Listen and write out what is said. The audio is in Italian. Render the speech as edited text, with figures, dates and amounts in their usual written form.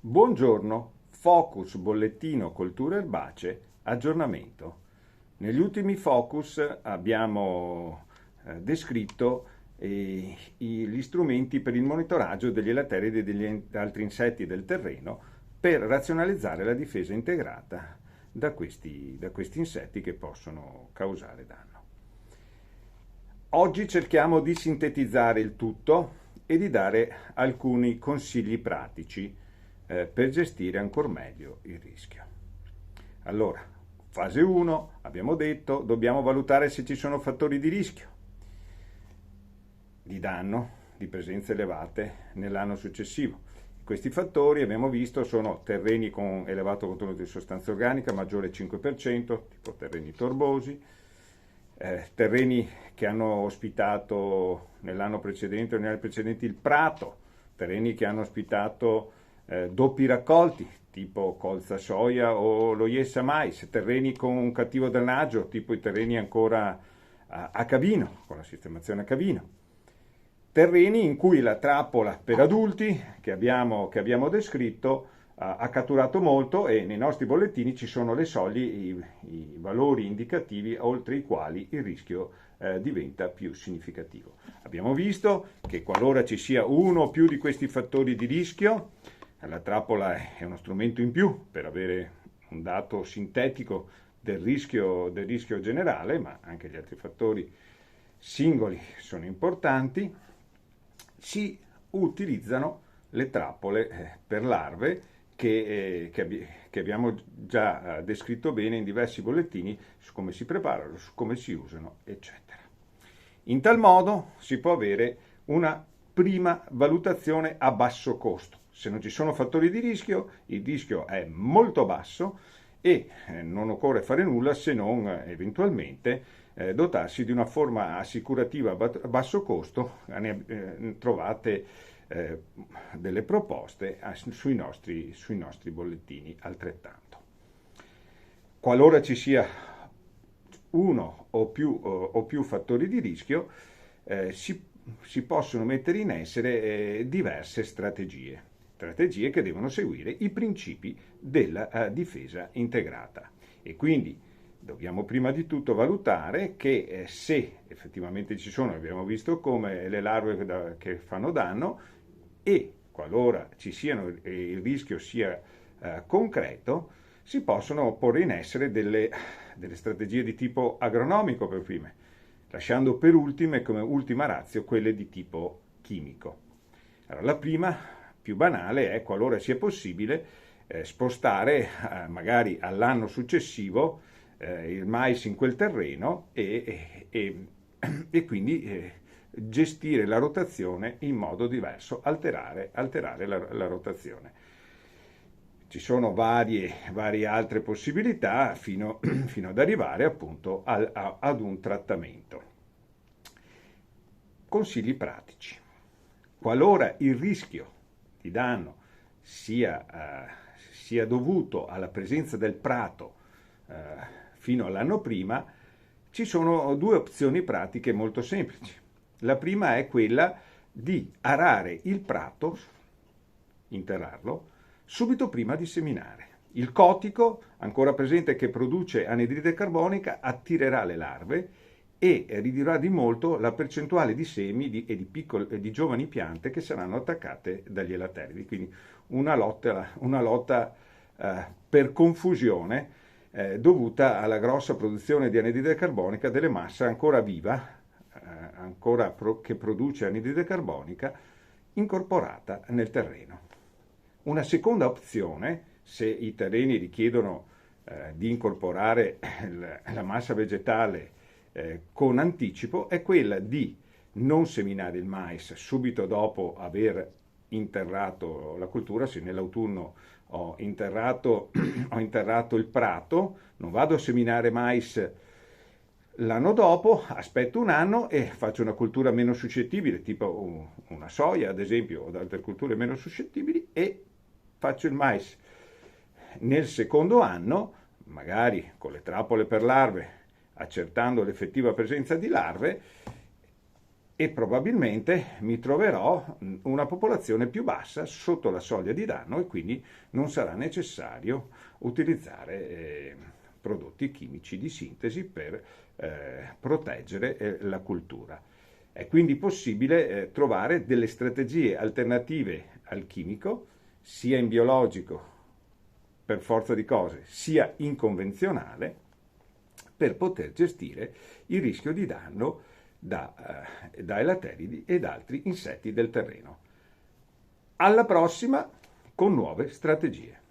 Buongiorno, Focus Bollettino Colture Erbacee, aggiornamento. Negli ultimi Focus abbiamo descritto gli strumenti per il monitoraggio degli elatteridi e degli altri insetti del terreno per razionalizzare la difesa integrata da questi insetti che possono causare danno. Oggi cerchiamo di sintetizzare il tutto e di dare alcuni consigli pratici per gestire ancora meglio il rischio. Allora, fase 1, abbiamo detto, dobbiamo valutare se ci sono fattori di rischio, di danno, di presenze elevate nell'anno successivo. Questi fattori, abbiamo visto, sono terreni con elevato contenuto di sostanza organica, maggiore 5%, tipo terreni torbosi, terreni che hanno ospitato nell'anno precedente o negli anni precedenti il prato, terreni che hanno ospitato doppi raccolti, tipo colza soia o lo Iessa mais, terreni con un cattivo drenaggio, tipo i terreni ancora a cavino, con la sistemazione a cavino. Terreni in cui la trappola per adulti che abbiamo descritto ha catturato molto e nei nostri bollettini ci sono le soglie, i valori indicativi oltre i quali il rischio diventa più significativo. Abbiamo visto che qualora ci sia uno o più di questi fattori di rischio, la trappola è uno strumento in più per avere un dato sintetico del rischio generale, ma anche gli altri fattori singoli sono importanti. Si utilizzano le trappole per larve che abbiamo già descritto bene in diversi bollettini su come si preparano, su come si usano, eccetera. In tal modo si può avere una prima valutazione a basso costo. Se non ci sono fattori di rischio, il rischio è molto basso e non occorre fare nulla se non eventualmente dotarsi di una forma assicurativa a basso costo. Trovate delle proposte sui nostri bollettini altrettanto. Qualora ci sia uno o più fattori di rischio, si possono mettere in essere diverse strategie che devono seguire i principi della difesa integrata. E quindi dobbiamo prima di tutto valutare che se effettivamente ci sono, abbiamo visto come le larve che fanno danno, e qualora ci siano il rischio sia concreto, si possono porre in essere delle strategie di tipo agronomico per prime, lasciando per ultime, come ultima ratio, quelle di tipo chimico. Allora, la prima, più banale, è qualora sia possibile spostare magari all'anno successivo il mais in quel terreno e quindi gestire la rotazione in modo diverso, alterare la rotazione. Ci sono varie altre possibilità fino ad arrivare appunto ad un trattamento. Consigli pratici. Qualora il rischio di danno sia dovuto alla presenza del prato fino all'anno prima, ci sono due opzioni pratiche molto semplici. La prima è quella di arare il prato, interrarlo, subito prima di seminare. Il cotico, ancora presente che produce anidride carbonica, attirerà le larve e ridurrà di molto la percentuale di semi e di giovani piante che saranno attaccate dagli elatteridi. Quindi una lotta per confusione dovuta alla grossa produzione di anidride carbonica delle masse ancora viva, che produce anidride carbonica incorporata nel terreno. Una seconda opzione, se i terreni richiedono di incorporare la massa vegetale con anticipo, è quella di non seminare il mais subito dopo aver interrato la cultura. Se nell'autunno ho interrato il prato, non vado a seminare mais l'anno dopo, aspetto un anno e faccio una cultura meno suscettibile, tipo una soia ad esempio, o altre culture meno suscettibili, e faccio il mais nel secondo anno, magari con le trappole per larve, accertando l'effettiva presenza di larve, e probabilmente mi troverò una popolazione più bassa sotto la soglia di danno e quindi non sarà necessario utilizzare prodotti chimici di sintesi per proteggere la cultura. È quindi possibile trovare delle strategie alternative al chimico, sia in biologico per forza di cose, sia in convenzionale, per poter gestire il rischio di danno da elateridi ed altri insetti del terreno. Alla prossima con nuove strategie.